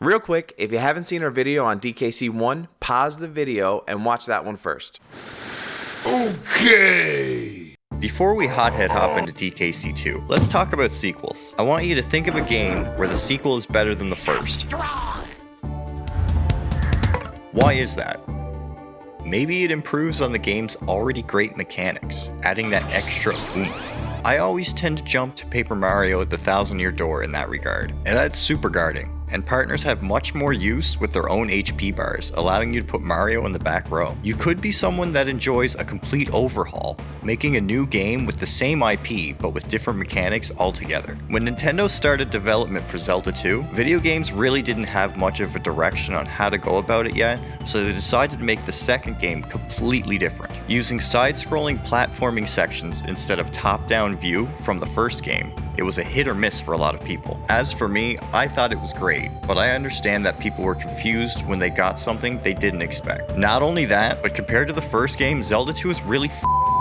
Real quick, if you haven't seen our video on DKC1, pause the video and watch that one first. Okay! Before we hothead hop into DKC2, let's talk about sequels. I want you to think of a game where the sequel is better than the first. Why is that? Maybe it improves on the game's already great mechanics, adding that extra oomph. I always tend to jump to Paper Mario at the Thousand-Year Door in that regard. It adds super guarding, and partners have much more use with their own HP bars, allowing you to put Mario in the back row. You could be someone that enjoys a complete overhaul, making a new game with the same IP but with different mechanics altogether. When Nintendo started development for Zelda 2, video games really didn't have much of a direction on how to go about it yet, so they decided to make the second game completely different, using side-scrolling platforming sections instead of top-down view from the first game. It was a hit or miss for a lot of people. As for me, I thought it was great, but I understand that people were confused when they got something they didn't expect. Not only that, but compared to the first game, Zelda 2 is really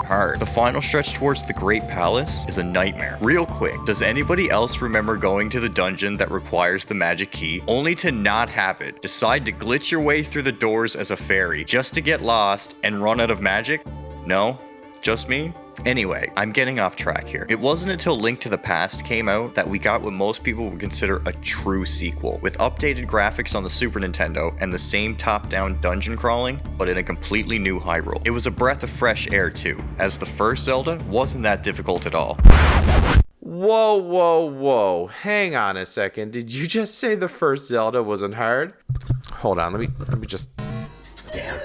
hard. The final stretch towards the Great Palace is a nightmare. Real quick, does anybody else remember going to the dungeon that requires the magic key, only to not have it, decide to glitch your way through the doors as a fairy, just to get lost and run out of magic? No? Just me? Anyway, I'm getting off track here. It wasn't until Link to the Past came out that we got what most people would consider a true sequel, with updated graphics on the Super Nintendo and the same top-down dungeon crawling, but in a completely new Hyrule. It was a breath of fresh air too, as the first Zelda wasn't that difficult at all. Whoa, whoa, whoa. Hang on a second. Did you just say the first Zelda wasn't hard? Hold on, let me just... Damn.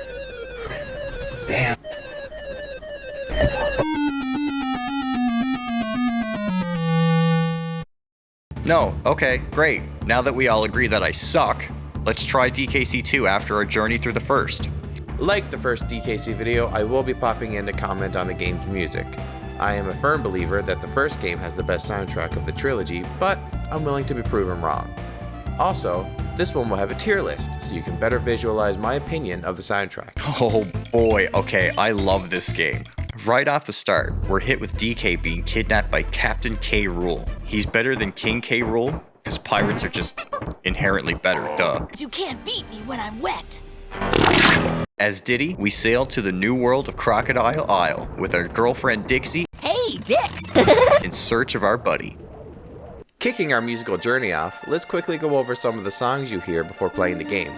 No, okay, great. Now that we all agree that I suck, let's try DKC2 after our journey through the first. Like the first DKC video, I will be popping in to comment on the game's music. I am a firm believer that the first game has the best soundtrack of the trilogy, but I'm willing to be proven wrong. Also, this one will have a tier list, so you can better visualize my opinion of the soundtrack. Oh boy, okay, I love this game. Right off the start, we're hit with DK being kidnapped by Captain K. Rool. He's better than King K. Rool, because pirates are just inherently better, duh. You can't beat me when I'm wet. As Diddy, we sail to the new world of Crocodile Isle with our girlfriend Dixie, Hey, Dix! in search of our buddy. Kicking our musical journey off, let's quickly go over some of the songs you hear before playing the game.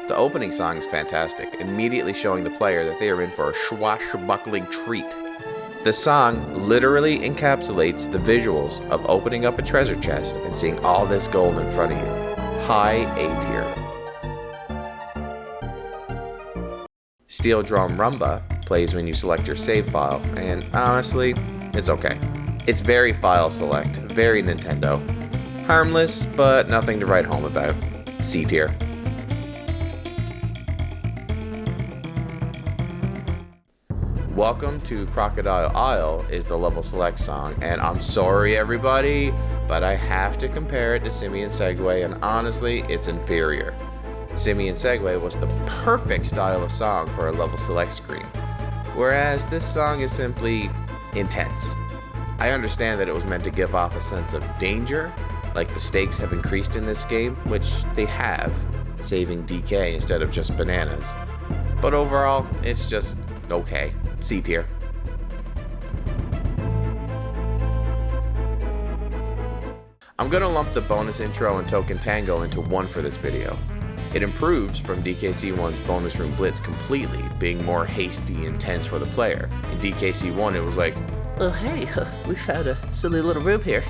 The opening song is fantastic, immediately showing the player that they are in for a swashbuckling treat. The song literally encapsulates the visuals of opening up a treasure chest and seeing all this gold in front of you. High A tier. Steel Drum Rumba plays when you select your save file, and honestly, it's okay. It's very file select, very Nintendo. Harmless, but nothing to write home about. C tier. Welcome to Crocodile Isle is the level select song, and I'm sorry everybody, but I have to compare it to Simian Segway, and honestly, it's inferior. Simian Segway was the perfect style of song for a level select screen, whereas this song is simply intense. I understand that it was meant to give off a sense of danger, like the stakes have increased in this game, which they have, saving DK instead of just bananas. But overall, it's just okay. C tier. I'm gonna lump the bonus intro and Token Tango into one for this video. It improves from DKC1's bonus room blitz completely, being more hasty and tense for the player. In DKC1 it was like, oh hey, we found a silly little room here.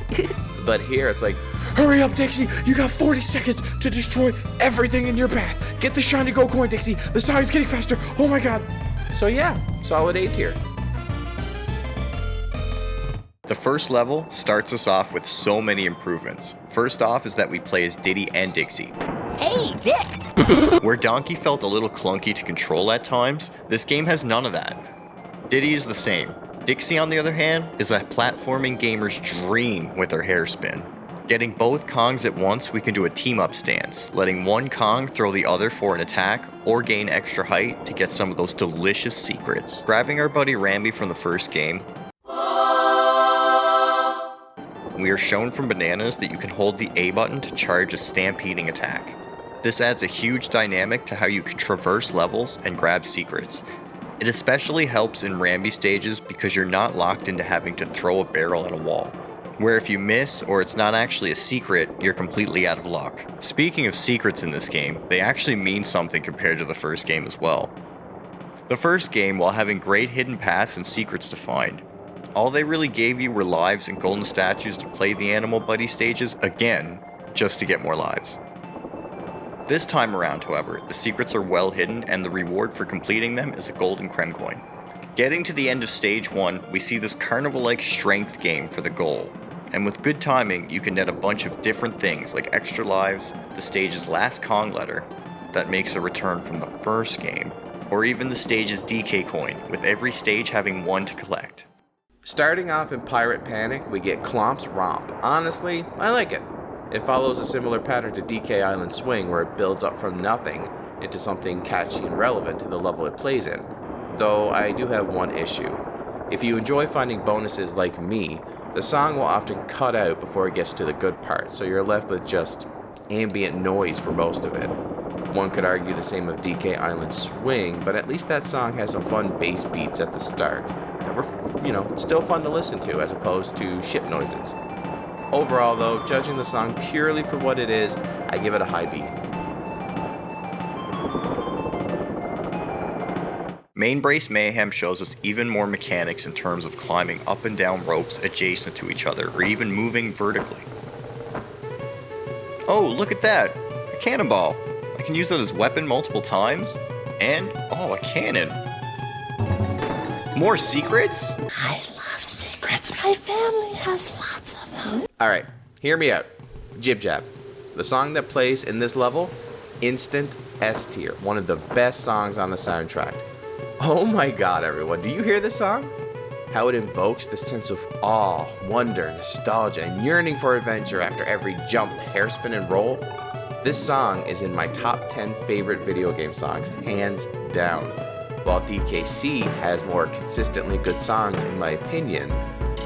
But here it's like, hurry up Dixie, you got 40 seconds to destroy everything in your path. Get the shiny gold coin Dixie, the song is getting faster, oh my god. So yeah, solid A tier. The first level starts us off with so many improvements. First off is that we play as Diddy and Dixie. Hey, Dix! Where Donkey felt a little clunky to control at times, this game has none of that. Diddy is the same. Dixie, on the other hand, is a platforming gamer's dream with her hairspin. Getting both Kongs at once, we can do a team-up stance, letting one Kong throw the other for an attack, or gain extra height to get some of those delicious secrets. Grabbing our buddy Rambi from the first game, we are shown from Bananas that you can hold the A button to charge a stampeding attack. This adds a huge dynamic to how you can traverse levels and grab secrets. It especially helps in Ramby stages because you're not locked into having to throw a barrel at a wall, where if you miss or it's not actually a secret, you're completely out of luck. Speaking of secrets in this game, they actually mean something compared to the first game as well. The first game, while having great hidden paths and secrets to find, all they really gave you were lives and golden statues to play the Animal Buddy stages again, just to get more lives. This time around, however, the secrets are well hidden and the reward for completing them is a golden Creme coin. Getting to the end of stage 1, we see this carnival-like strength game for the goal, and with good timing, you can net a bunch of different things like extra lives, the stage's last Kong letter that makes a return from the first game, or even the stage's DK coin, with every stage having one to collect. Starting off in Pirate Panic, we get Clomp's Romp. Honestly, I like it. It follows a similar pattern to DK Island Swing, where it builds up from nothing into something catchy and relevant to the level it plays in. Though I do have one issue. If you enjoy finding bonuses like me, the song will often cut out before it gets to the good part, so you're left with just ambient noise for most of it. One could argue the same of DK Island Swing, but at least that song has some fun bass beats at the start that were, still fun to listen to as opposed to ship noises. Overall though, judging the song purely for what it is, I give it a high B. Main Brace Mayhem shows us even more mechanics in terms of climbing up and down ropes adjacent to each other, or even moving vertically. Oh, look at that! A cannonball! I can use that as weapon multiple times, and, a cannon! More secrets? I love secrets. My family has lots of them. Alright, hear me out. Jib Jab. The song that plays in this level, instant S tier. One of the best songs on the soundtrack. Oh my god, everyone, do you hear this song? How it invokes the sense of awe, wonder, nostalgia, and yearning for adventure after every jump, hairspin, and roll. This song is in my top 10 favorite video game songs, hands down. While DKC has more consistently good songs in my opinion,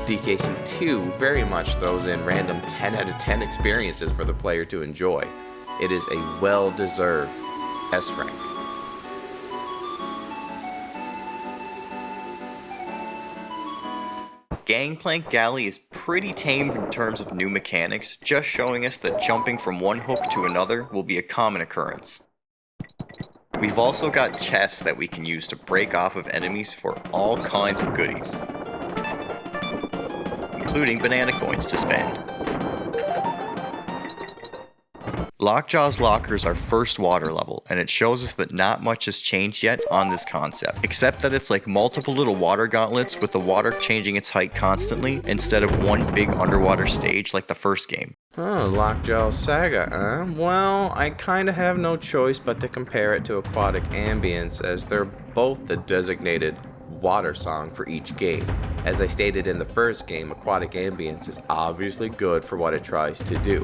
DKC 2 very much throws in random 10 out of 10 experiences for the player to enjoy. It is a well-deserved S rank. Gangplank Galley is pretty tame in terms of new mechanics, just showing us that jumping from one hook to another will be a common occurrence. We've also got chests that we can use to break off of enemies for all kinds of goodies, including banana coins to spend. Lockjaw's Locker is our first water level, and it shows us that not much has changed yet on this concept, except that it's like multiple little water gauntlets with the water changing its height constantly, instead of one big underwater stage like the first game. Lockjaw Saga, huh? Well, I kinda have no choice but to compare it to Aquatic Ambience, as they're both the designated water song for each game. As I stated in the first game, Aquatic Ambience is obviously good for what it tries to do,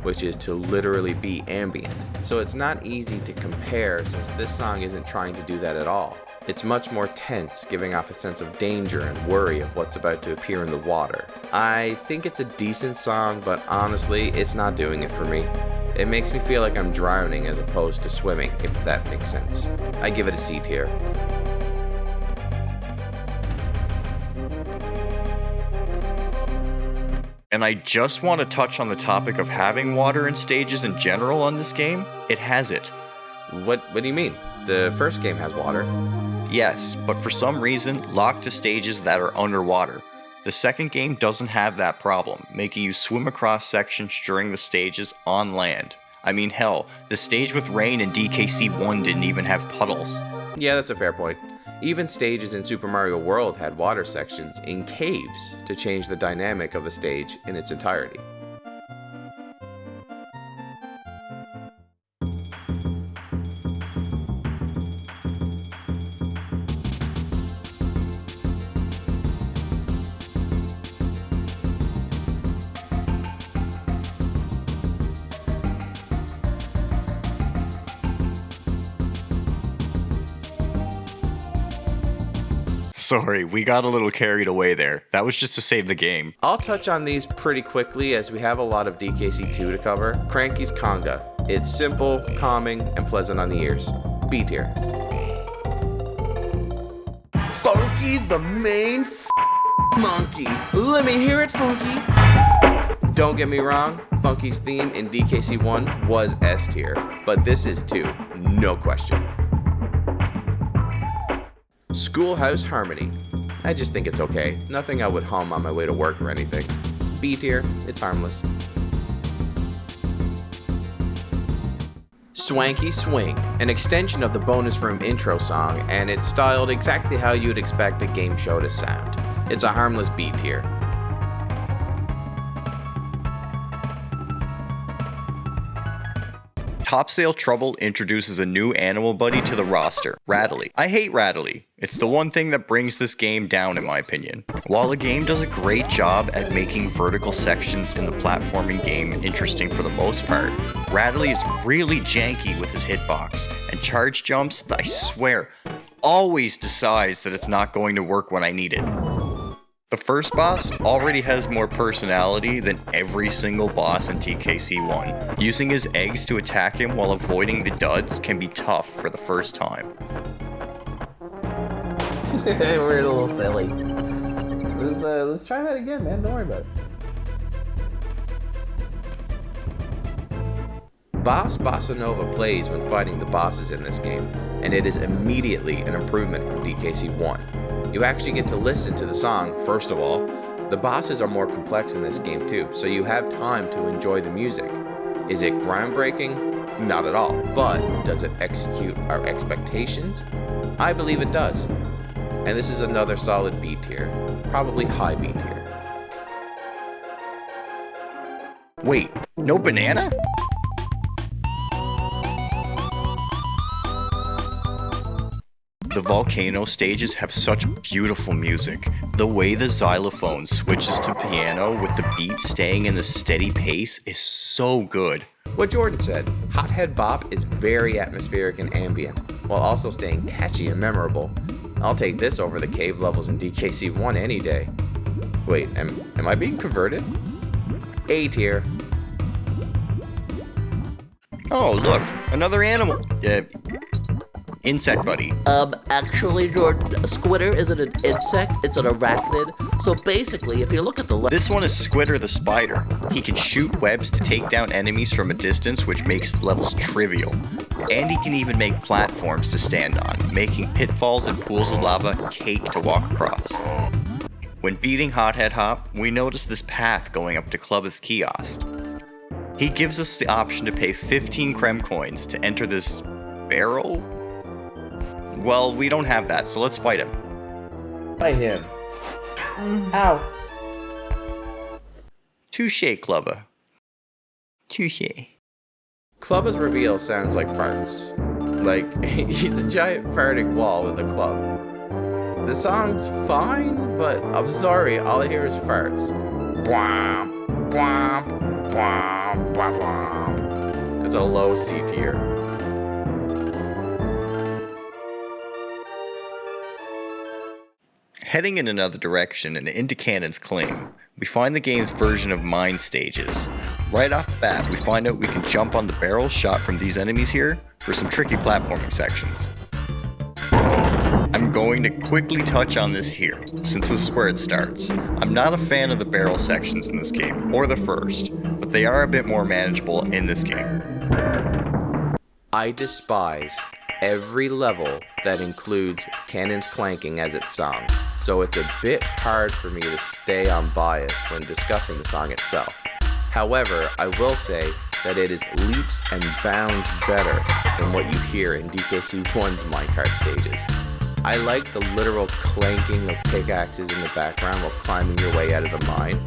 which is to literally be ambient. So it's not easy to compare since this song isn't trying to do that at all. It's much more tense, giving off a sense of danger and worry of what's about to appear in the water. I think it's a decent song, but honestly, it's not doing it for me. It makes me feel like I'm drowning as opposed to swimming, if that makes sense. I give it a C tier. And I just want to touch on the topic of having water in stages in general on this game. It has it. What do you mean? The first game has water. Yes, but for some reason, locked to stages that are underwater. The second game doesn't have that problem, making you swim across sections during the stages on land. I mean, hell, the stage with rain in DKC 1 didn't even have puddles. Yeah, that's a fair point. Even stages in Super Mario World had water sections in caves to change the dynamic of the stage in its entirety. Sorry, we got a little carried away there. That was just to save the game. I'll touch on these pretty quickly as we have a lot of DKC 2 to cover. Cranky's Conga. It's simple, calming, and pleasant on the ears. B tier. Funky the main monkey. Let me hear it, Funky. Don't get me wrong, Funky's theme in DKC1 was S tier, but this is 2, no question. Schoolhouse Harmony. I just think it's okay. Nothing I would hum on my way to work or anything. B tier, it's harmless. Swanky Swing, an extension of the bonus room intro song, and it's styled exactly how you'd expect a game show to sound. It's a harmless B tier. Topsail Trouble introduces a new animal buddy to the roster, Rattly. I hate Rattly. It's the one thing that brings this game down in my opinion. While the game does a great job at making vertical sections in the platforming game interesting for the most part, Rattly is really janky with his hitbox, and charge jumps, I swear, always decides that it's not going to work when I need it. The first boss already has more personality than every single boss in TKC1. Using his eggs to attack him while avoiding the duds can be tough for the first time. We're a little silly. Let's try that again, man. Don't worry about it. Boss Bossa Nova plays when fighting the bosses in this game, and it is immediately an improvement from DKC1. You actually get to listen to the song, first of all. The bosses are more complex in this game too, so you have time to enjoy the music. Is it groundbreaking? Not at all. But does it execute our expectations? I believe it does. And this is another solid B tier, probably high B tier. Wait, no banana? The volcano stages have such beautiful music. The way the xylophone switches to piano with the beat staying in the steady pace is so good. What Jordan said, Hothead Bop is very atmospheric and ambient, while also staying catchy and memorable. I'll take this over the cave levels in DKC1 any day. Wait, am I being converted? A tier. Oh, look, another animal. Insect buddy. Actually, Jordan, a Squitter isn't an insect, it's an arachnid. So basically, if you look at the This one is Squitter the spider. He can shoot webs to take down enemies from a distance, which makes levels trivial. And he can even make platforms to stand on, making pitfalls and pools of lava cake to walk across. When beating Hothead Hop, we notice this path going up to Clubba's kiosk. He gives us the option to pay 15 Creme coins to enter this barrel? Well, we don't have that, so let's fight him. Fight him. Ow. Touché, Clubba. Touché. Clubba's reveal sounds like farts. Like, he's a giant farting wall with a club. The song's fine, but I'm sorry, all I hear is farts. Bwomp, bwomp, bwomp, bwomp, bwomp. It's a low C tier. Heading in another direction and into Canon's claim, we find the game's version of mine stages. Right off the bat, we find out we can jump on the barrel shot from these enemies here for some tricky platforming sections. I'm going to quickly touch on this here, since this is where it starts. I'm not a fan of the barrel sections in this game, or the first, but they are a bit more manageable in this game. I despise every level that includes cannons clanking as its song, so it's a bit hard for me to stay unbiased when discussing the song itself. However, I will say that it is leaps and bounds better than what you hear in DKC1's minecart stages. I like the literal clanking of pickaxes in the background while climbing your way out of the mine.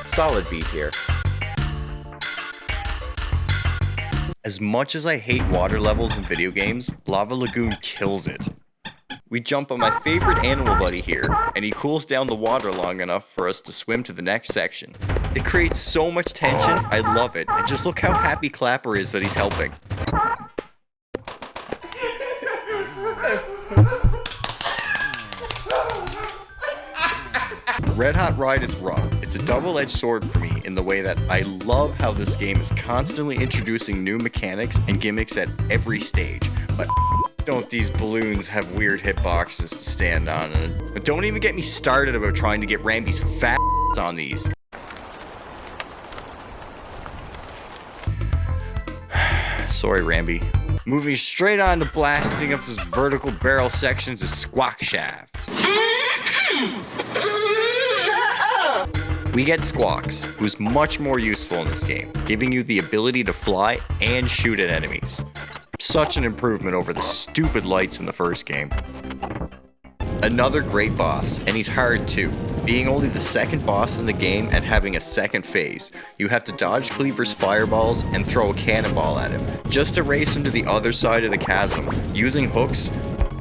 Solid B tier. As much as I hate water levels in video games, Lava Lagoon kills it. We jump on my favorite animal buddy here, and he cools down the water long enough for us to swim to the next section. It creates so much tension, I love it, and just look how happy Clapper is that he's helping. Red Hot Ride is rough, It's a double-edged sword for me in the way that I love how this game is constantly introducing new mechanics and gimmicks at every stage, but don't these balloons have weird hitboxes to stand on, and don't even get me started about trying to get Ramby's fat on these. Sorry, Ramby. Moving straight on to blasting up those vertical barrel sections of Squawk Shaft. We get Squawks, who's much more useful in this game, giving you the ability to fly and shoot at enemies. Such an improvement over the stupid lights in the first game. Another great boss, and he's hard too. Being only the second boss in the game and having a second phase, you have to dodge Cleaver's fireballs and throw a cannonball at him, just to race him to the other side of the chasm, using hooks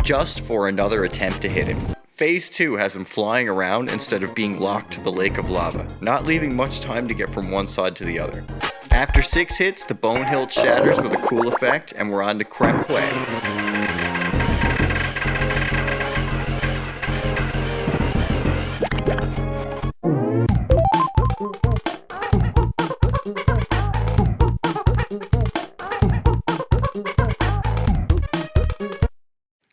just for another attempt to hit him. Phase 2 has him flying around instead of being locked to the lake of lava, not leaving much time to get from one side to the other. After 6 hits, the bone hilt shatters with a cool effect, and we're on to Creme Quay.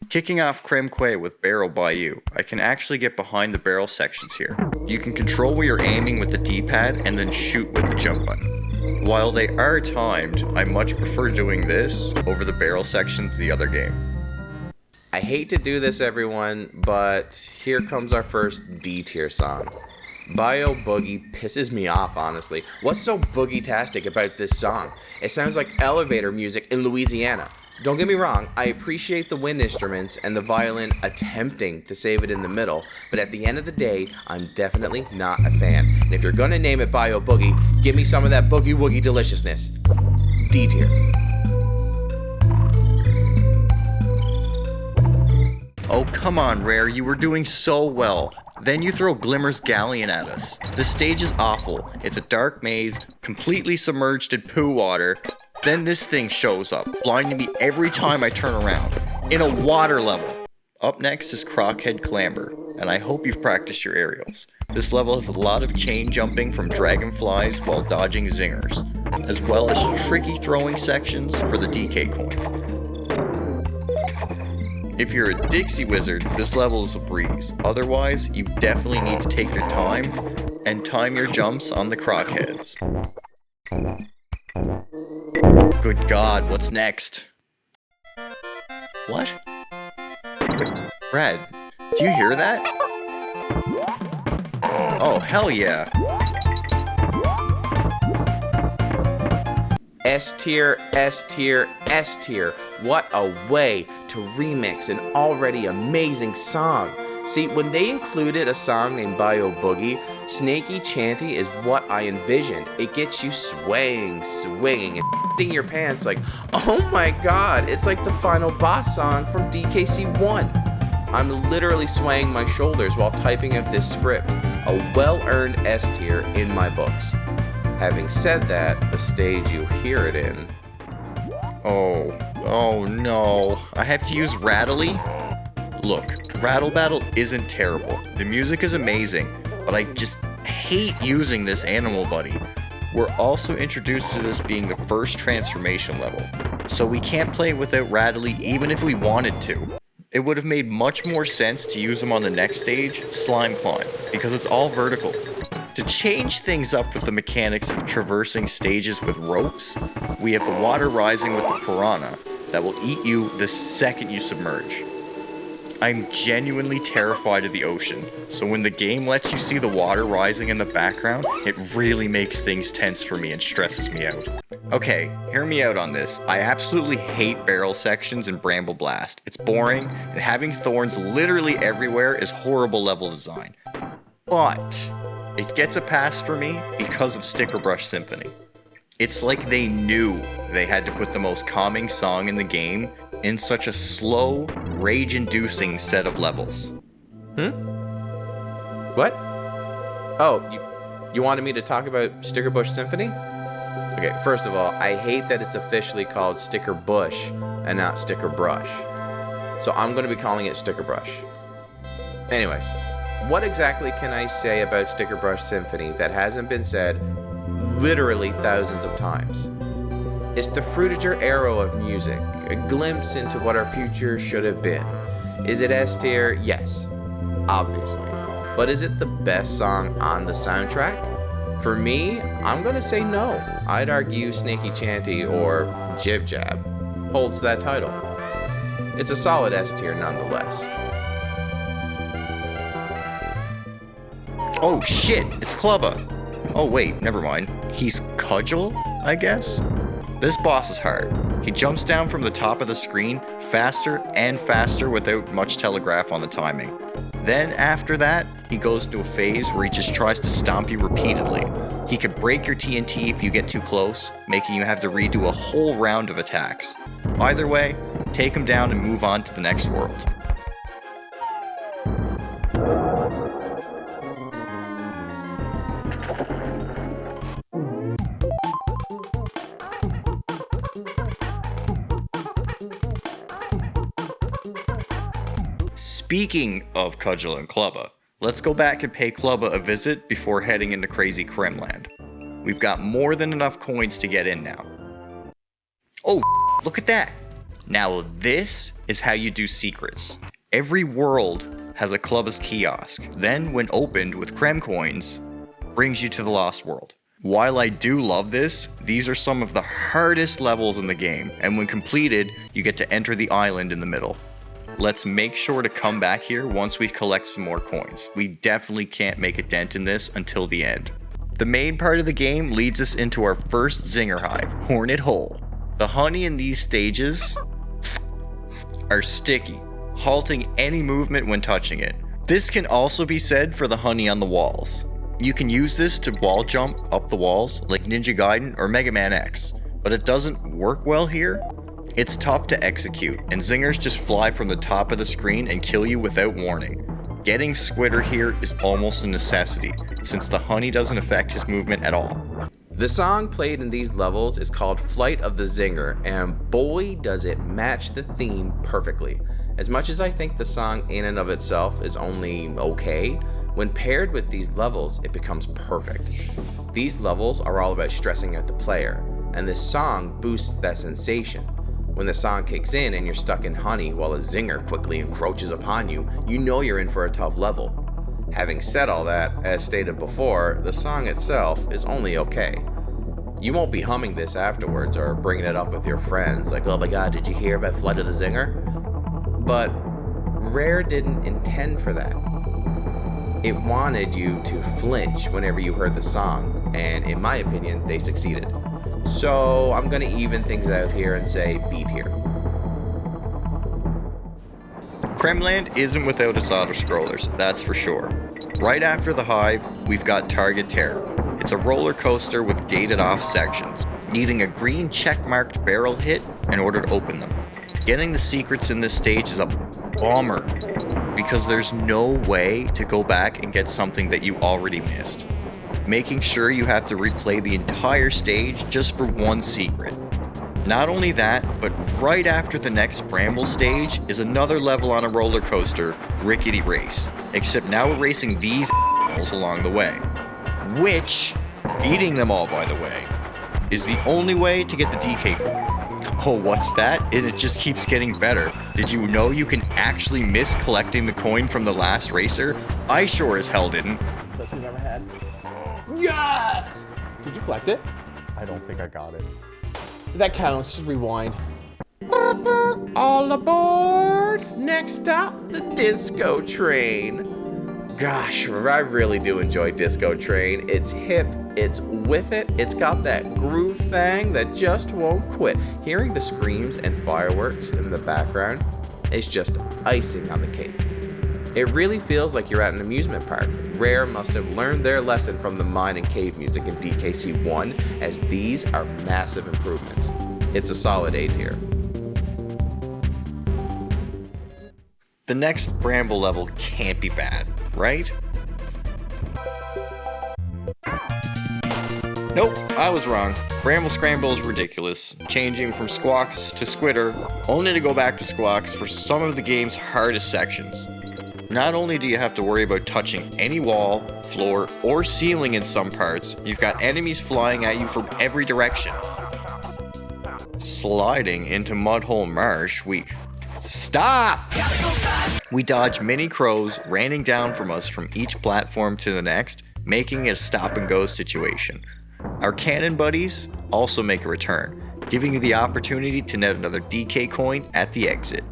Kicking off Creme Quay with Barrel Bayou, I can actually get behind the barrel sections here. You can control where you're aiming with the D-pad and then shoot with the jump button. While they are timed, I much prefer doing this over the barrel sections of the other game. I hate to do this, everyone, but here comes our first D-tier song. Bio Boogie pisses me off, honestly. What's so boogie-tastic about this song? It sounds like elevator music in Louisiana. Don't get me wrong, I appreciate the wind instruments and the violin attempting to save it in the middle, but at the end of the day, I'm definitely not a fan. And if you're gonna name it Bio Boogie, give me some of that boogie woogie deliciousness. D tier. Oh, come on, Rare, you were doing so well. Then you throw Glimmer's Galleon at us. The stage is awful. It's a dark maze, completely submerged in poo water. Then this thing shows up, blinding me every time I turn around, in a water level. Up next is Crockhead Clamber, and I hope you've practiced your aerials. This level has a lot of chain jumping from dragonflies while dodging zingers, as well as tricky throwing sections for the DK coin. If you're a Dixie Wizard, this level is a breeze. Otherwise, you definitely need to take your time and time your jumps on the Crockheads. Good God, what's next? What? Wait, Brad, do you hear that? Oh, hell yeah. S tier, S tier, S tier. What a way to remix an already amazing song. See, when they included a song named Bio Boogie, Snaky Chanty is what I envisioned. It gets you swaying, swinging, and in your pants like, oh my god, it's like the final boss song from DKC1. I'm literally swaying my shoulders while typing out this script, a well-earned S tier in my books. Having said that, the stage you hear it in... Oh no, I have to use Rattly? Look, Rattle Battle isn't terrible. The music is amazing, but I just hate using this animal buddy. We're also introduced to this being the first transformation level, so we can't play it without Rattly even if we wanted to. It would have made much more sense to use him on the next stage, Slime Climb, because it's all vertical. To change things up with the mechanics of traversing stages with ropes, we have the water rising with the piranha that will eat you the second you submerge. I'm genuinely terrified of the ocean, so when the game lets you see the water rising in the background, it really makes things tense for me and stresses me out. Okay, hear me out on this. I absolutely hate barrel sections in Bramble Blast. It's boring, and having thorns literally everywhere is horrible level design. But it gets a pass for me because of Sticker Brush Symphony. It's like they knew they had to put the most calming song in the game in such a slow, rage-inducing set of levels. What? Oh, you wanted me to talk about Sticker Bush Symphony? Okay, first of all, I hate that it's officially called Sticker Bush and not Sticker Brush. So I'm going to be calling it Sticker Brush. Anyways, What exactly can I say about Sticker Brush Symphony that hasn't been said literally thousands of times? It's the fruitager arrow of music, a glimpse into what our future should have been. Is it S tier? Yes, obviously. But is it the best song on the soundtrack? For me, I'm gonna say no. I'd argue Snaky Chanty or Jib Jab holds that title. It's a solid S tier nonetheless. Oh shit, it's Clubba. Oh wait, never mind. He's Cudgel, I guess? This boss is hard. He jumps down from the top of the screen faster and faster without much telegraph on the timing. Then after that, he goes into a phase where he just tries to stomp you repeatedly. He can break your TNT if you get too close, making you have to redo a whole round of attacks. Either way, take him down and move on to the next world. Speaking of Cudgel and Clubba, let's go back and pay Clubba a visit before heading into crazy Creme land. We've got more than enough coins to get in now. Oh, look at that! Now this is how you do secrets. Every world has a Clubba's kiosk, then when opened with Creme coins, brings you to the Lost World. While I do love this, these are some of the hardest levels in the game, and when completed, you get to enter the island in the middle. Let's make sure to come back here once we collect some more coins. We definitely can't make a dent in this until the end. The main part of the game leads us into our first Zingerhive, Hornet Hole. The honey in these stages are sticky, halting any movement when touching it. This can also be said for the honey on the walls. You can use this to wall jump up the walls like Ninja Gaiden or Mega Man X, but it doesn't work well here. It's tough to execute, and zingers just fly from the top of the screen and kill you without warning. Getting Squitter here is almost a necessity, since the honey doesn't affect his movement at all. The song played in these levels is called Flight of the Zinger, and boy does it match the theme perfectly. As much as I think the song in and of itself is only okay, when paired with these levels, it becomes perfect. These levels are all about stressing out the player, and this song boosts that sensation. When the song kicks in and you're stuck in honey while a zinger quickly encroaches upon you, you know you're in for a tough level. Having said all that, as stated before, the song itself is only okay. You won't be humming this afterwards or bringing it up with your friends like, oh my god, did you hear about Flight of the Zinger? But Rare didn't intend for that. It wanted you to flinch whenever you heard the song, and in my opinion, they succeeded. So I'm gonna even things out here and say B tier. Cremeland isn't without its auto-scrollers, that's for sure. Right after the Hive, we've got Target Terror. It's a roller coaster with gated off sections, needing a green check-marked barrel hit in order to open them. Getting the secrets in this stage is a bummer, because there's no way to go back and get something that you already missed. Making sure you have to replay the entire stage just for one secret. Not only that, but right after the next Bramble stage is another level on a roller coaster, Rickety Race. Except now we're racing these along the way. Which, eating them all by the way, is the only way to get the DK coin. Oh, what's that? And it just keeps getting better. Did you know you can actually miss collecting the coin from the last racer? I sure as hell didn't. Best we've ever had. Yes! Did you collect it? I don't think I got it. That counts. Just rewind. All aboard! Next stop, the Disco Train. Gosh, I really do enjoy Disco Train. It's hip, it's with it, it's got that groove thing that just won't quit. Hearing the screams and fireworks in the background is just icing on the cake. It really feels like you're at an amusement park. Rare must have learned their lesson from the mine and cave music in DKC 1, as these are massive improvements. It's a solid A tier. The next Bramble level can't be bad, right? Nope, I was wrong. Bramble Scramble is ridiculous, changing from Squawks to Squitter, only to go back to Squawks for some of the game's hardest sections. Not only do you have to worry about touching any wall, floor, or ceiling in some parts, you've got enemies flying at you from every direction. Sliding into Mudhole Marsh, Stop! We dodge mini crows raining down from us from each platform to the next, making it a stop-and-go situation. Our cannon buddies also make a return, giving you the opportunity to net another DK coin at the exit.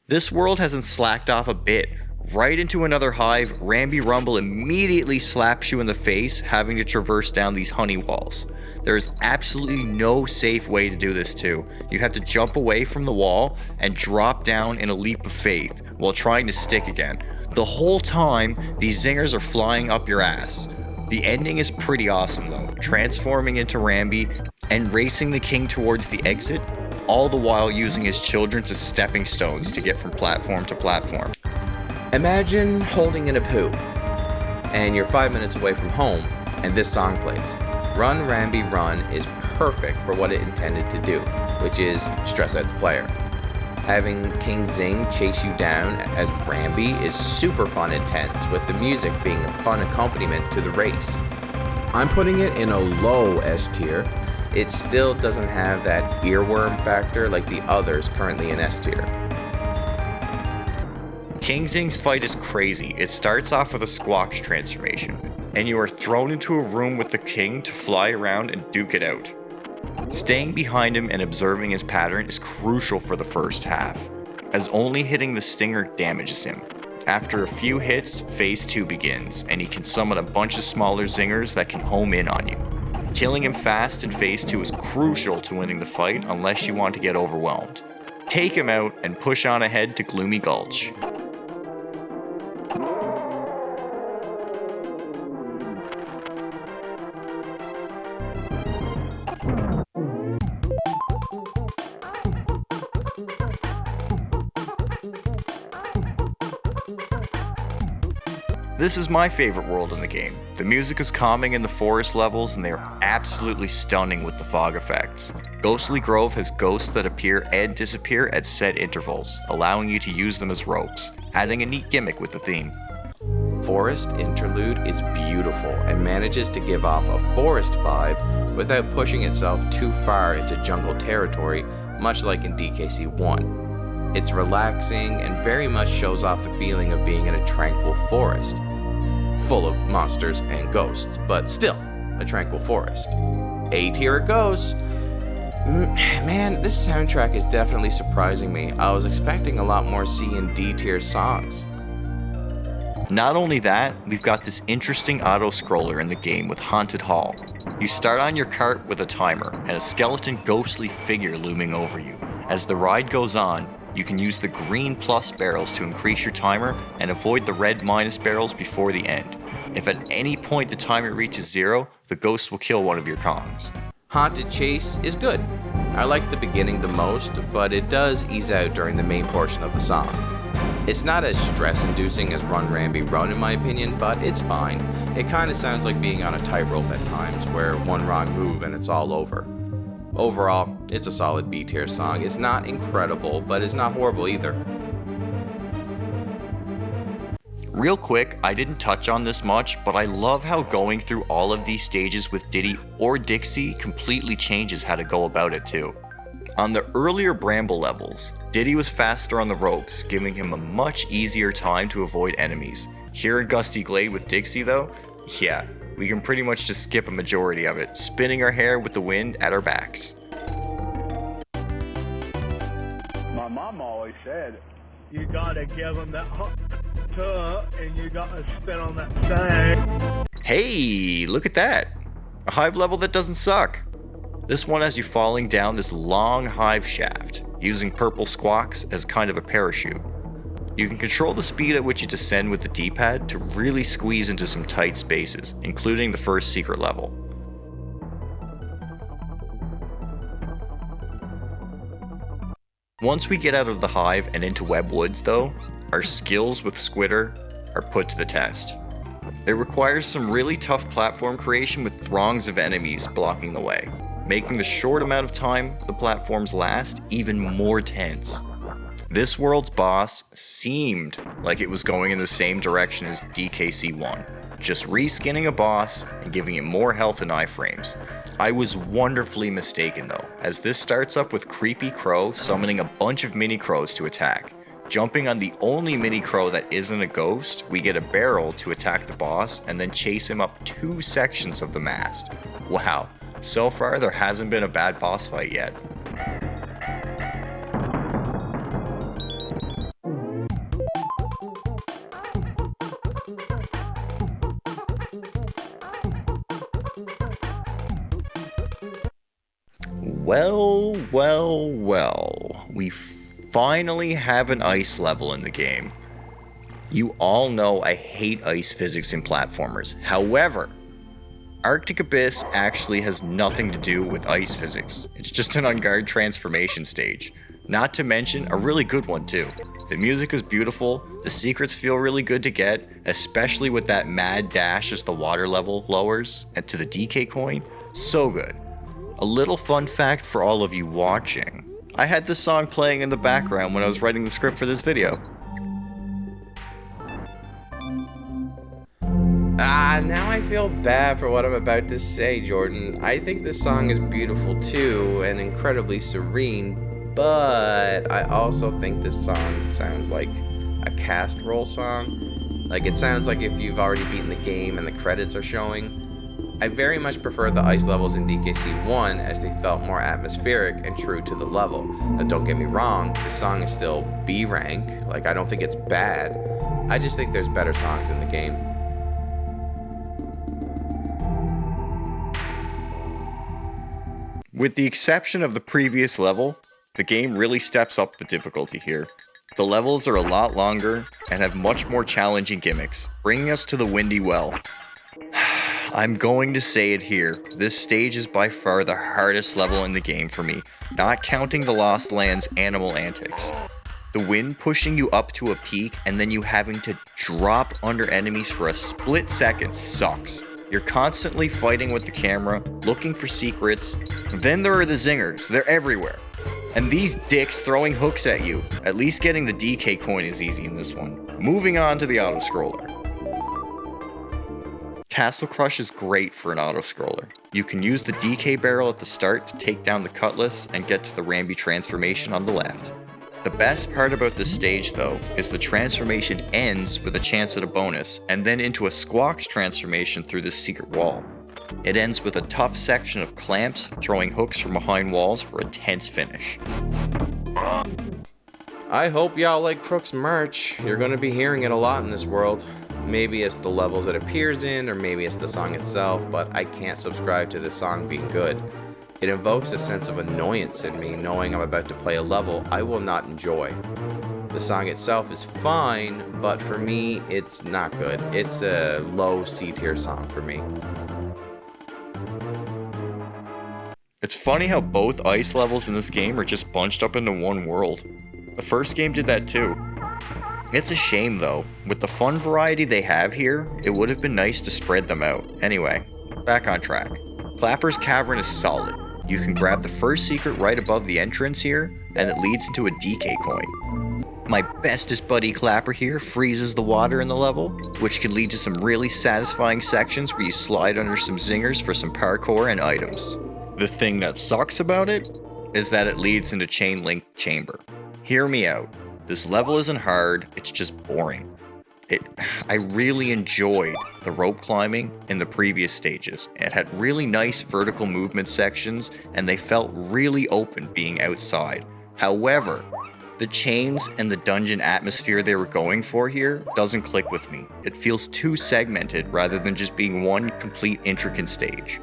This world hasn't slacked off a bit. Right into another hive, Ramby Rumble immediately slaps you in the face, having to traverse down these honey walls. There is absolutely no safe way to do this too. You have to jump away from the wall and drop down in a leap of faith while trying to stick again. The whole time, these zingers are flying up your ass. The ending is pretty awesome though, transforming into Ramby and racing the king towards the exit, all the while using his children as stepping stones to get from platform to platform. Imagine holding in a poo, and you're 5 minutes away from home, and this song plays. Run Ramby Run is perfect for what it intended to do, which is stress out the player. Having King Zing chase you down as Ramby is super fun and tense, with the music being a fun accompaniment to the race. I'm putting it in a low S tier. It still doesn't have that earworm factor like the others currently in S tier. King Zing's fight is crazy. It starts off with a Squawks transformation, and you are thrown into a room with the king to fly around and duke it out. Staying behind him and observing his pattern is crucial for the first half, as only hitting the stinger damages him. After a few hits, phase 2 begins, and he can summon a bunch of smaller zingers that can home in on you. Killing him fast in phase 2 is crucial to winning the fight unless you want to get overwhelmed. Take him out and push on ahead to Gloomy Gulch. This is my favorite world in the game. The music is calming in the forest levels and they are absolutely stunning with the fog effects. Ghostly Grove has ghosts that appear and disappear at set intervals, allowing you to use them as ropes, adding a neat gimmick with the theme. Forest Interlude is beautiful and manages to give off a forest vibe without pushing itself too far into jungle territory, much like in DKC 1. It's relaxing and very much shows off the feeling of being in a tranquil forest, full of monsters and ghosts, but still a tranquil forest. A tier it goes. Man, this soundtrack is definitely surprising me. I was expecting a lot more C and D tier songs. Not only that, we've got this interesting auto-scroller in the game with Haunted Hall. You start on your cart with a timer and a skeleton ghostly figure looming over you. As the ride goes on, you can use the green plus barrels to increase your timer and avoid the red minus barrels before the end. If at any point the timer reaches 0, the ghost will kill one of your Kongs. Haunted Chase is good. I like the beginning the most, but it does ease out during the main portion of the song. It's not as stress-inducing as Run Ramby Run in my opinion, but it's fine. It kinda sounds like being on a tightrope at times, where one wrong move and it's all over. Overall, it's a solid B tier song. It's not incredible, but it's not horrible either. Real quick, I didn't touch on this much, but I love how going through all of these stages with Diddy or Dixie completely changes how to go about it too. On the earlier Bramble levels, Diddy was faster on the ropes, giving him a much easier time to avoid enemies. Here in Gusty Glade with Dixie though, yeah, we can pretty much just skip a majority of it, spinning our hair with the wind at our backs. My mom always said, you gotta give them that hot tub and you gotta spin on that thing. Hey, look at that! A hive level that doesn't suck. This one has you falling down this long hive shaft, using purple squawks as kind of a parachute. You can control the speed at which you descend with the D-pad to really squeeze into some tight spaces, including the first secret level. Once we get out of the hive and into Web Woods though, our skills with Squitter are put to the test. It requires some really tough platform creation with throngs of enemies blocking the way, making the short amount of time the platforms last even more tense. This world's boss seemed like it was going in the same direction as DKC1, just reskinning a boss and giving it more health and iframes. I was wonderfully mistaken though, as this starts up with Creepy Crow summoning a bunch of mini crows to attack. Jumping on the only mini crow that isn't a ghost, we get a barrel to attack the boss and then chase him up 2 sections of the mast. Wow, so far there hasn't been a bad boss fight yet. Well, we finally have an ice level in the game. You all know I hate ice physics in platformers. However, Arctic Abyss actually has nothing to do with ice physics. It's just an on-guard transformation stage. Not to mention, a really good one too. The music is beautiful, the secrets feel really good to get, especially with that mad dash as the water level lowers, and to the DK coin, so good. A little fun fact for all of you watching. I had this song playing in the background when I was writing the script for this video. Now I feel bad for what I'm about to say, Jordan. I think this song is beautiful too and incredibly serene, but I also think this song sounds like a cast roll song. Like, it sounds like if you've already beaten the game and the credits are showing. I very much prefer the ice levels in DKC1 as they felt more atmospheric and true to the level. Now, don't get me wrong, the song is still B rank. Like, I don't think it's bad. I just think there's better songs in the game. With the exception of the previous level, the game really steps up the difficulty here. The levels are a lot longer and have much more challenging gimmicks, bringing us to the Windy Well. I'm going to say it here, this stage is by far the hardest level in the game for me, not counting the Lost Lands animal antics. The wind pushing you up to a peak and then you having to drop under enemies for a split second sucks. You're constantly fighting with the camera, looking for secrets. Then there are the zingers, they're everywhere. And these dicks throwing hooks at you. At least getting the DK coin is easy in this one. Moving on to the auto-scroller. Castle Crush is great for an auto-scroller. You can use the DK barrel at the start to take down the cutlass and get to the Ramby transformation on the left. The best part about this stage though, is the transformation ends with a chance at a bonus, and then into a Squawks transformation through this secret wall. It ends with a tough section of clamps throwing hooks from behind walls for a tense finish. I hope y'all like Crook's merch. You're gonna be hearing it a lot in this world. Maybe it's the levels it appears in, or maybe it's the song itself, but I can't subscribe to this song being good. It invokes a sense of annoyance in me knowing I'm about to play a level I will not enjoy. The song itself is fine, but for me, it's not good. It's a low C-tier song for me. It's funny how both ice levels in this game are just bunched up into one world. The first game did that too. It's a shame though, with the fun variety they have here, it would have been nice to spread them out. Anyway, back on track. Clapper's Cavern is solid. You can grab the first secret right above the entrance here, and it leads into a DK coin. My bestest buddy Clapper here freezes the water in the level, which can lead to some really satisfying sections where you slide under some zingers for some parkour and items. The thing that sucks about it is that it leads into Chain Link Chamber. Hear me out. This level isn't hard, it's just boring. I really enjoyed the rope climbing in the previous stages. It had really nice vertical movement sections and they felt really open being outside. However, the chains and the dungeon atmosphere they were going for here doesn't click with me. It feels too segmented rather than just being one complete intricate stage.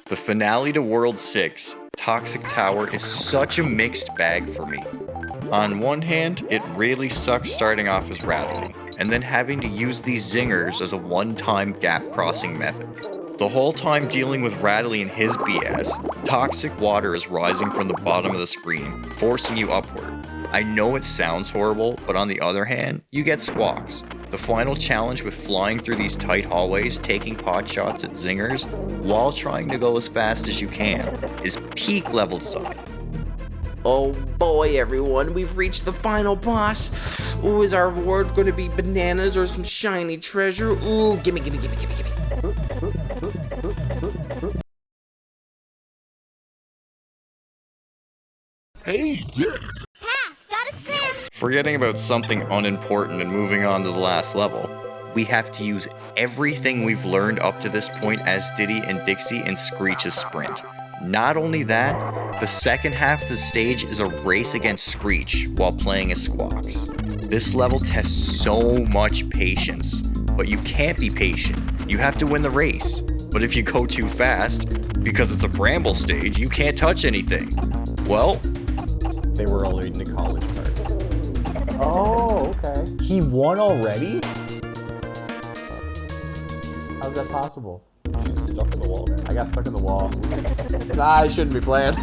The finale to World 6, Toxic Tower, is such a mixed bag for me. On one hand, it really sucks starting off as Rattling, and then having to use these zingers as a one-time gap crossing method. The whole time dealing with Rattly and his BS, toxic water is rising from the bottom of the screen, forcing you upward. I know it sounds horrible, but on the other hand, you get Squawks. The final challenge with flying through these tight hallways, taking pot shots at zingers, while trying to go as fast as you can, is peak level design. Oh boy, everyone, we've reached the final boss. Ooh, is our reward going to be bananas or some shiny treasure? Ooh, gimme, gimme, gimme, gimme, gimme. Pass, got a scram. Forgetting about something unimportant and moving on to the last level, we have to use everything we've learned up to this point as Diddy and Dixie in Screech's sprint. Not only that, the second half of the stage is a race against Screech while playing as Squawks. This level tests so much patience, but you can't be patient. You have to win the race. But if you go too fast, because it's a Bramble stage, you can't touch anything. Well, They were already in the college part. Oh, okay. He won already? How's that possible? She's stuck in the wall there. I got stuck in the wall. Nah, I shouldn't be playing.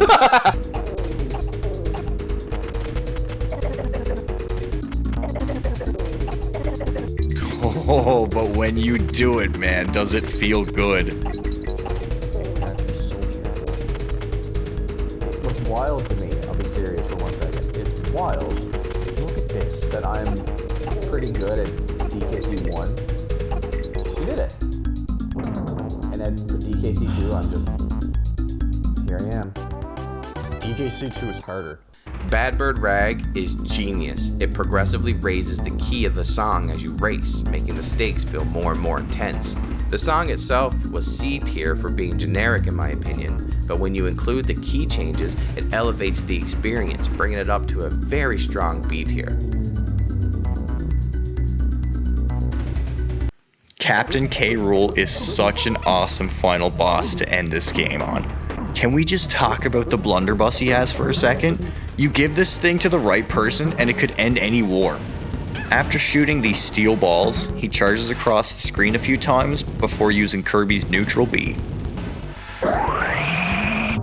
oh, but when you do it, man, does it feel good? You have to be so careful. What's wild to me, I'll be serious for 1 second. It's wild Look at this. that I'm pretty good at DKC 1. We did it. And then for DKC 2, I'm just... Here I am. DKC 2 is harder. Bad Bird Rag is genius. It progressively raises the key of the song as you race, making the stakes feel more and more intense. The song itself was C tier for being generic in my opinion, but when you include the key changes, it elevates the experience, bringing it up to a very strong B tier. Captain K. Rool is such an awesome final boss to end this game on. Can we just talk about the blunderbuss he has for a second? You give this thing to the right person and it could end any war. After shooting these steel balls, he charges across the screen a few times before using Kirby's neutral B.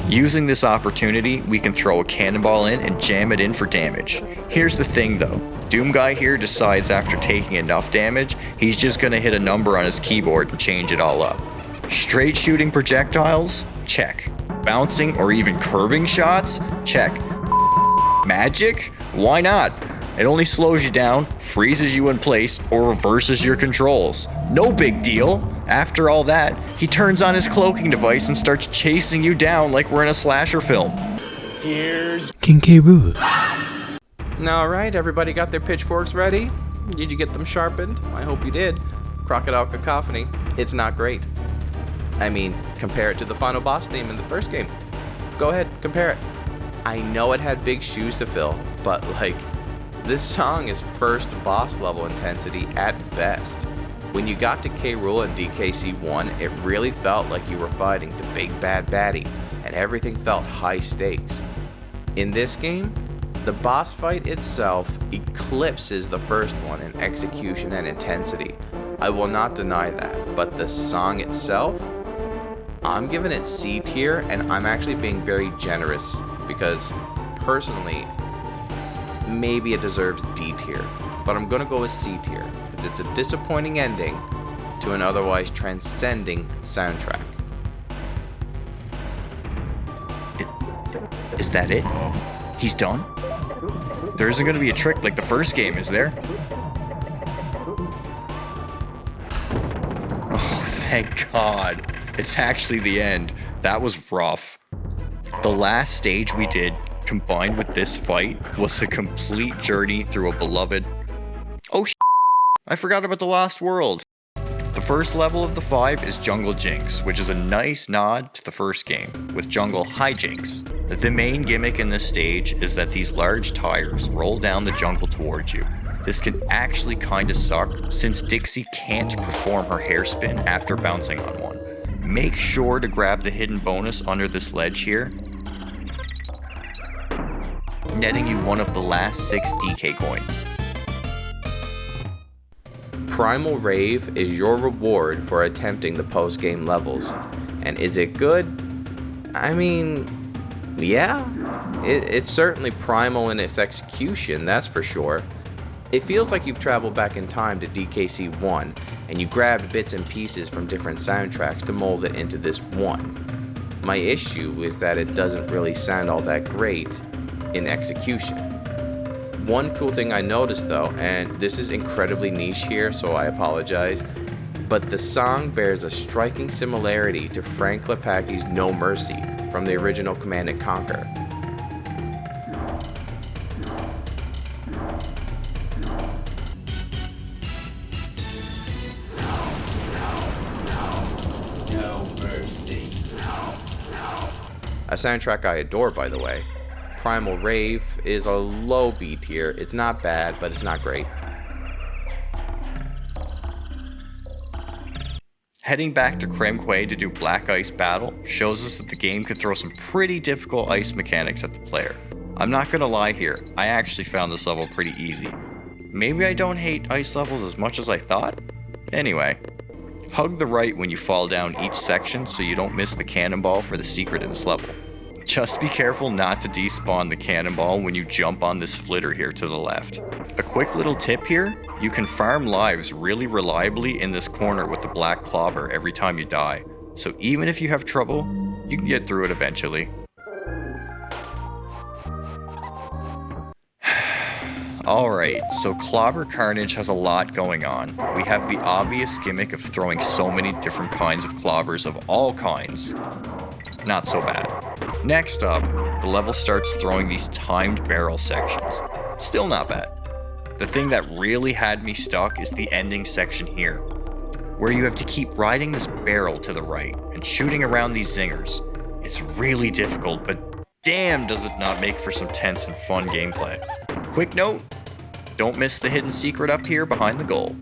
Using this opportunity, we can throw a cannonball in and jam it in for damage. Here's the thing though, Doom Guy here decides after taking enough damage, he's just gonna hit a number on his keyboard and change it all up. Straight shooting projectiles? Check. Bouncing or even curving shots? Check. Magic? Why not? It only slows you down, freezes you in place, or reverses your controls. No big deal. After all that, he turns on his cloaking device and starts chasing you down like we're in a slasher film. King K. Rool. Alright, everybody got their pitchforks ready? Did you get them sharpened? I hope you did. Crocodile Cacophony, it's not great. I mean, compare it to the final boss theme in the first game. Go ahead, compare it. I know it had big shoes to fill, but like, this song is first boss level intensity at best. When you got to K. Rool and DKC 1, it really felt like you were fighting the big bad baddie, and everything felt high stakes. In this game, the boss fight itself eclipses the first one in execution and intensity. I will not deny that, but the song itself, I'm giving it C tier, and I'm actually being very generous because personally, maybe it deserves D tier, but I'm gonna go with C tier because it's a disappointing ending to an otherwise transcending soundtrack. Is that it? He's done? There isn't going to be a trick like the first game, is there? Oh, thank God. It's actually the end. That was rough. The last stage we did, combined with this fight, was a complete journey through a beloved... Oh, I forgot about the Lost World. The first level of the 5 is Jungle Jinx, which is a nice nod to the first game, with Jungle Hijinks. The main gimmick in this stage is that these large tires roll down the jungle towards you. This can actually kinda suck, since Dixie can't perform her hairspin after bouncing on one. Make sure to grab the hidden bonus under this ledge here, netting you one of the last 6 DK coins. Primal Rave is your reward for attempting the post-game levels. And is it good? I mean, yeah. It's certainly primal in its execution, that's for sure. It feels like you've traveled back in time to DKC 1, and you grabbed bits and pieces from different soundtracks to mold it into this one. My issue is that it doesn't really sound all that great, in execution. One cool thing I noticed though, and this is incredibly niche here, so I apologize, but the song bears a striking similarity to Frank Lepacky's No Mercy from the original Command & Conquer. A soundtrack I adore, by the way. Primal Rave is a low B tier. It's not bad, but it's not great. Heading back to Creme Quay to do Black Ice Battle shows us that the game could throw some pretty difficult ice mechanics at the player. I'm not gonna lie here, I actually found this level pretty easy. Maybe I don't hate ice levels as much as I thought? Anyway, hug the right when you fall down each section so you don't miss the cannonball for the secret in this level. Just be careful not to despawn the cannonball when you jump on this flitter here to the left. A quick little tip here, you can farm lives really reliably in this corner with the black clobber every time you die, so even if you have trouble, you can get through it eventually. Alright, so Clobber Carnage has a lot going on. We have the obvious gimmick of throwing so many different kinds of clobbers of all kinds. Not so bad. Next up, the level starts throwing these timed barrel sections. Still not bad. The thing that really had me stuck is the ending section here, where you have to keep riding this barrel to the right and shooting around these zingers. It's really difficult, but damn does it not make for some tense and fun gameplay. Quick note, don't miss the hidden secret up here behind the goal.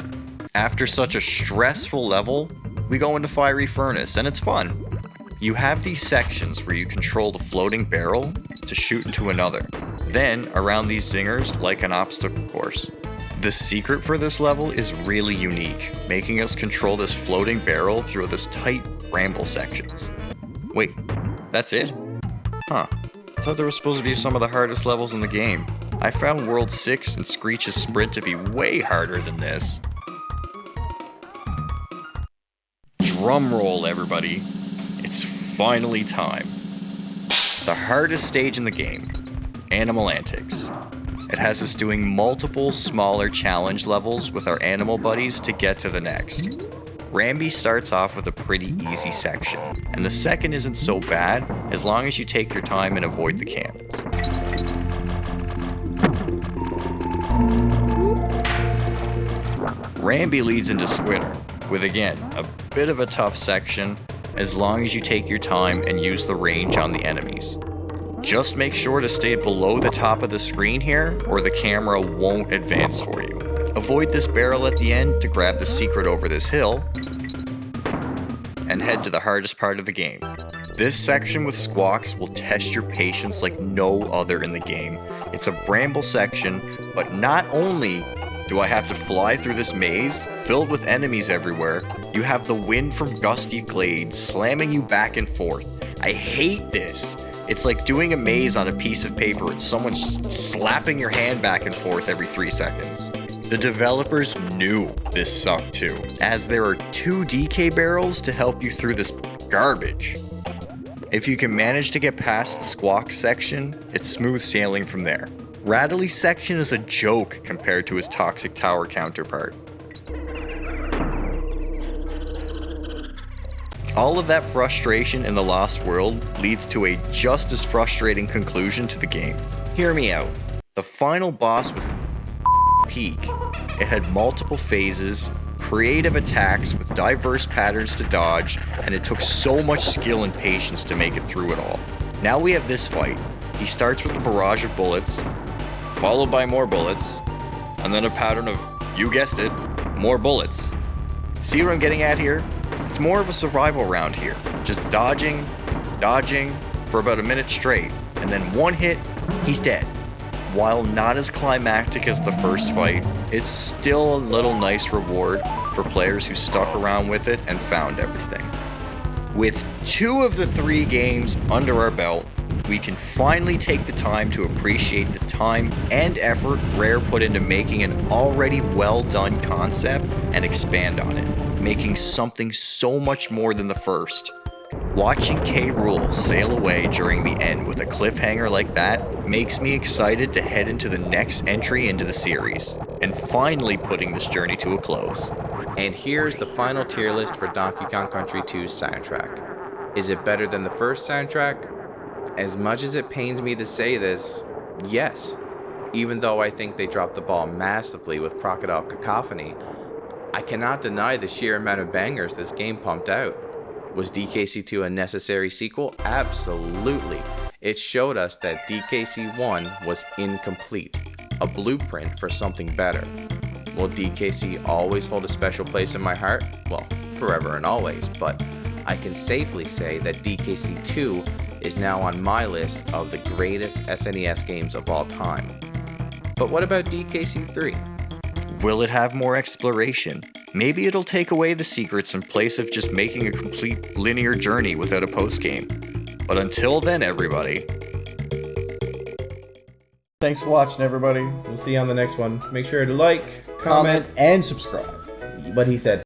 After such a stressful level, we go into Fiery Furnace and it's fun. You have these sections where you control the floating barrel to shoot into another, then around these zingers like an obstacle course. The secret for this level is really unique, making us control this floating barrel through this tight Bramble sections. Wait, that's it? Huh, I thought there was supposed to be some of the hardest levels in the game. I found World 6 and Screech's Sprint to be way harder than this. Drum roll, everybody. It's finally time. It's the hardest stage in the game, Animal Antics. It has us doing multiple smaller challenge levels with our animal buddies to get to the next. Rambi starts off with a pretty easy section, and the second isn't so bad as long as you take your time and avoid the cannons. Rambi leads into Squitter, with again, a bit of a tough section, as long as you take your time and use the range on the enemies. Just make sure to stay below the top of the screen here, or the camera won't advance for you. Avoid this barrel at the end to grab the secret over this hill, and head to the hardest part of the game. This section with squawks will test your patience like no other in the game. It's a Bramble section, but not only do I have to fly through this maze, filled with enemies everywhere, you have the wind from gusty glades slamming you back and forth. I hate this. It's like doing a maze on a piece of paper and someone slapping your hand back and forth every 3 seconds. The developers knew this sucked too, as there are 2 DK barrels to help you through this garbage. If you can manage to get past the squawk section, it's smooth sailing from there. Rattly's section is a joke compared to his Toxic Tower counterpart. All of that frustration in the Lost World leads to a just as frustrating conclusion to the game. Hear me out. The final boss was peak. It had multiple phases, creative attacks with diverse patterns to dodge, and it took so much skill and patience to make it through it all. Now we have this fight. He starts with a barrage of bullets, followed by more bullets, and then a pattern of, you guessed it, more bullets. See what I'm getting at here? It's more of a survival round here. Just dodging for about a minute straight, and then one hit, he's dead. While not as climactic as the first fight, it's still a little nice reward for players who stuck around with it and found everything. With 2 of the 3 games under our belt, we can finally take the time to appreciate the time and effort Rare put into making an already well done concept and expand on it, making something so much more than the first. Watching K. Rool sail away during the end with a cliffhanger like that makes me excited to head into the next entry into the series, and finally putting this journey to a close. And here's the final tier list for Donkey Kong Country 2's soundtrack. Is it better than the first soundtrack? As much as it pains me to say this, yes. Even though I think they dropped the ball massively with Crocodile Cacophony, I cannot deny the sheer amount of bangers this game pumped out. Was DKC2 a necessary sequel? Absolutely. It showed us that DKC1 was incomplete, a blueprint for something better. Will DKC always hold a special place in my heart? Well, forever and always, but I can safely say that DKC2 is now on my list of the greatest SNES games of all time. But what about DKC3? Will it have more exploration? Maybe it'll take away the secrets in place of just making a complete linear journey without a post-game. But until then, everybody. Thanks for watching, everybody. We'll see you on the next one. Make sure to like, Comment and subscribe. what he said.